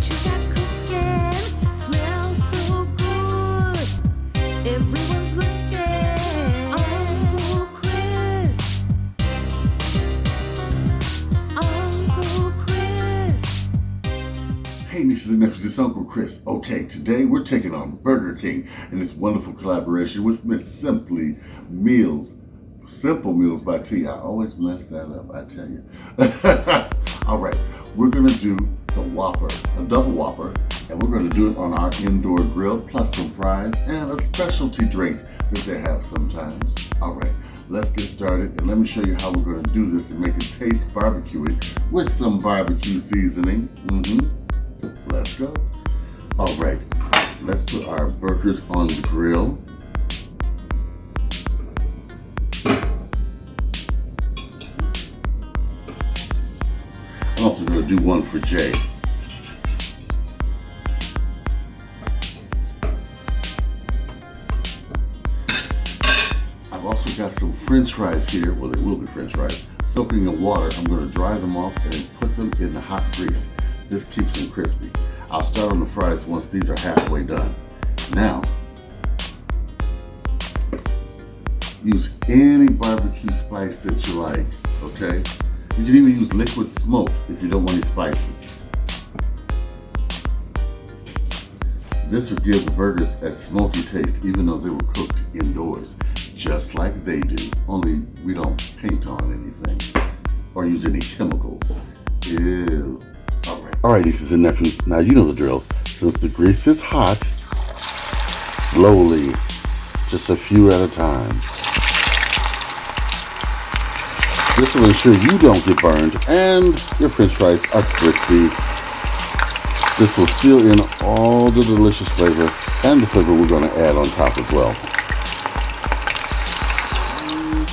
Hey nieces and nephews, it's Uncle Chris. Okay, today we're taking on Burger King in this wonderful collaboration with Miss Simply Meals. Simple Meals by T. I always mess that up, I tell you. All right, we're gonna do the Whopper, a double Whopper, and we're gonna do it on our indoor grill, plus some fries and a specialty drink that they have sometimes. All right, let's get started and let me show you how we're gonna do this and make it taste barbecuey with some barbecue seasoning. Let's go. All right, let's put our burgers on the grill. I'm also going to do one for Jay. I've also got some French fries here. Well, they will be French fries. Soaking in water. I'm going to dry them off and then put them in the hot grease. This keeps them crispy. I'll start on the fries once these are halfway done. Now, use any barbecue spice that you like, okay? You can even use liquid smoke if you don't want any spices. This will give the burgers a smoky taste even though they were cooked indoors, just like they do, only we don't paint on anything or use any chemicals. Ew. All right, nieces and nephews, now you know the drill. Since the grease is hot, slowly, just a few at a time. This will ensure you don't get burned and your French fries are crispy. This will seal in all the delicious flavor and the flavor we're going to add on top as well.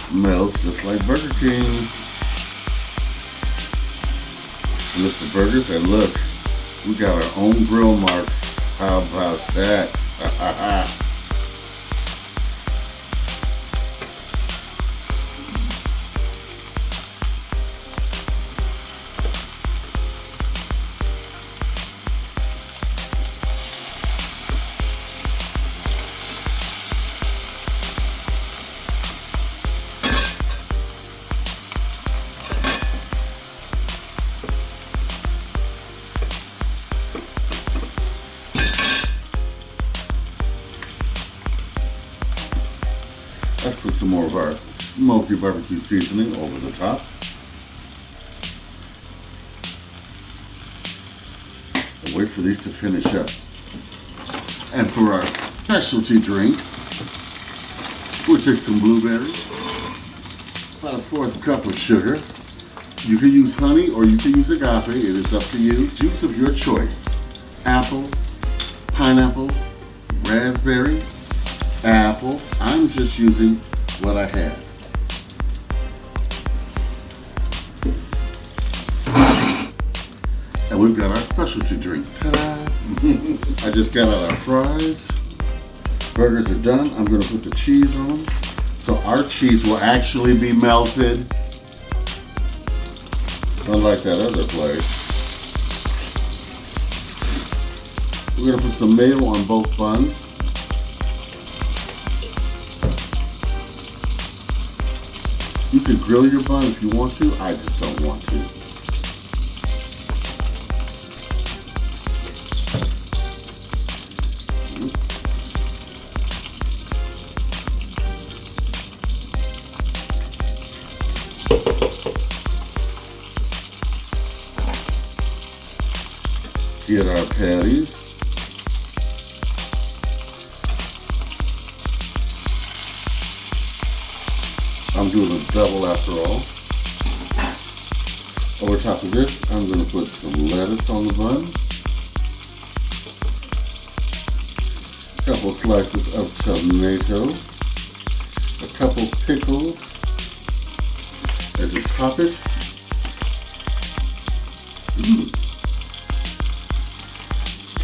Smells just like Burger King. Look the burgers and look, we got our own grill marks. How about that? Let's put some more of our smoky barbecue seasoning over the top. And wait for these to finish up. And for our specialty drink, we'll take some blueberries, about a 1/4 cup of sugar. You can use honey or you can use agave, it is up to you. Juice of your choice. Apple, pineapple, raspberry, apple. I'm just using what I have. And we've got our specialty drink. Ta-da! I just got out our fries. Burgers are done. I'm going to put the cheese on them. So our cheese will actually be melted. Unlike that other place. We're going to put some mayo on both buns. You can grill your bun if you want to. I just don't want to. Get our patties. I'm doing a double after all. Over top of this, I'm going to put some lettuce on the bun. A couple slices of tomato. A couple pickles. And to top it,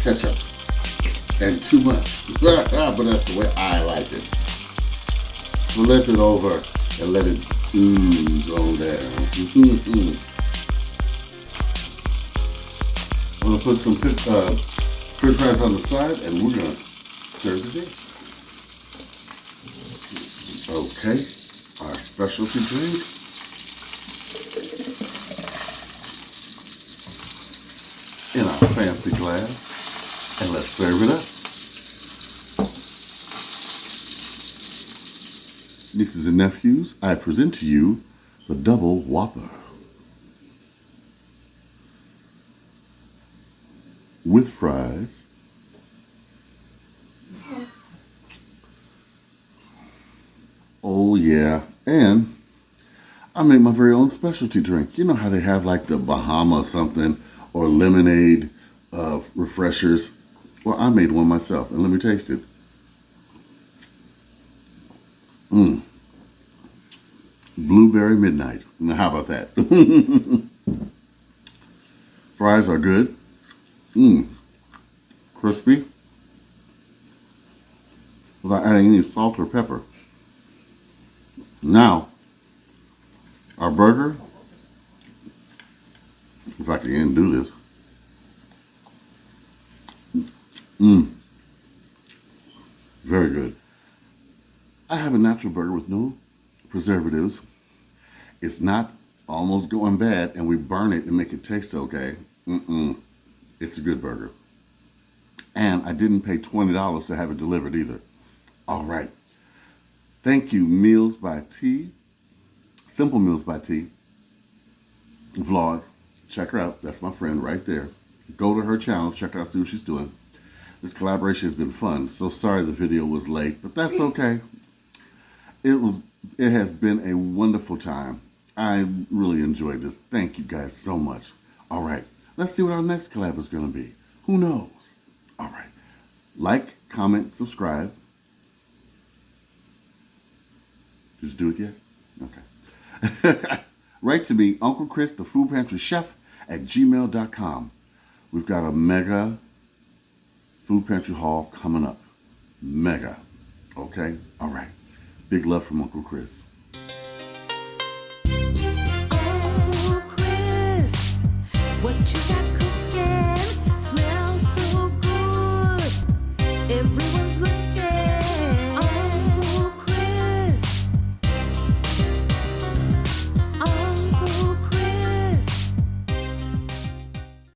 ketchup. And too much. But that's the way I like it. Flip it over and let it ooze on down. I'm going to put some french fries on the side, and we're gonna serve the dish. Okay, our specialty drink. In our fancy glass, and let's serve it up. Nieces and nephews, I present to you the double Whopper with fries, oh yeah, and I make my very own specialty drink. You know how they have like the Bahama something or lemonade refreshers? Well, I made one myself, and let me taste it. Blueberry Midnight. Now, how about that? Fries are good. Crispy. Without adding any salt or pepper. Now, our burger, if I can even do this. Very good. I have a natural burger with no preservatives. It's not almost going bad, and we burn it and make it taste okay. It's a good burger. And I didn't pay $20 to have it delivered either. All right. Thank you, Meals by T. Simple Meals by T. Vlog. Check her out. That's my friend right there. Go to her channel. Check out, see what she's doing. This collaboration has been fun. So sorry the video was late, but that's okay. It has been a wonderful time. I really enjoyed this. Thank you guys so much. All right. Let's see what our next collab is going to be. Who knows? All right. Like, comment, subscribe. Did you do it yet? Okay. Write to me, Uncle Chris, the Food Pantry Chef, at gmail.com. We've got a mega Food Pantry haul coming up. Mega. Okay? All right. Big love from Uncle Chris.